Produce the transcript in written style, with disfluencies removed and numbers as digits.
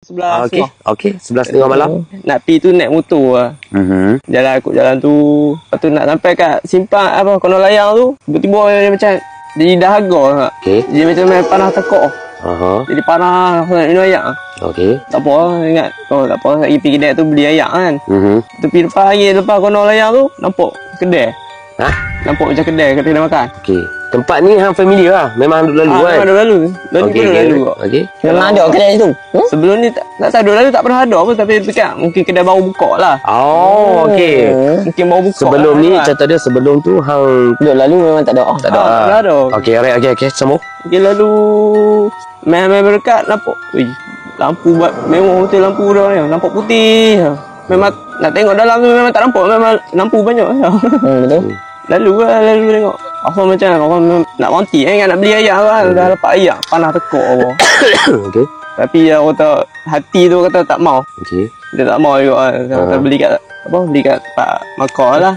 11 Okey. Okey, 11.30 malam. Nak pergi tu naik motor lah. Jalan ikut jalan tu. Lepas tu nak sampai kat simpang apa konon layang tu, tiba-tiba dia macam jadi dahaga tak. Okey. Dia macam main panah tekok. Jadi panah nak minum ayak. Okey. Tak apa, ingat. Oh, tak apa, lagi pergi kedai tu beli ayak kan. Tepi depan lagi, lepas konon layang tu, nampak kedai. Nampak macam kedai nak makan. Okey. Tempat ni hang familiar lah. Memang duduk lalu kan. Memang duduk lalu. Pun duduk lalu. Okey. Memang ada kedai situ. Sebelum ni tak tahu duduk lalu tak pernah ada pun, tapi dekat mungkin kedai baru buka lah. Oh, okey. Mungkin baru buka. Sebelum lah, ni kan. contoh dia sebelum tu hang Duduk lalu memang tak ada. tak ada. tak ada. Okey, alright, okey, sambung. Mungkin lalu main dekat nampak. Lampu buat memang betul lampu dah ni. Nampak putih. Memang nak tengok dalam tu memang tak nampak. Memang lampu banyak. Betul. Lalu tengok. Apa macam orang nak monti nak beli ayak kan. Dah dapat ayak panah tekuk apa. Okey. Tapi dia kata hati tu kata tak mau. Okey. Dia tak mau juga kan. Kata beli kat tempat makan lah.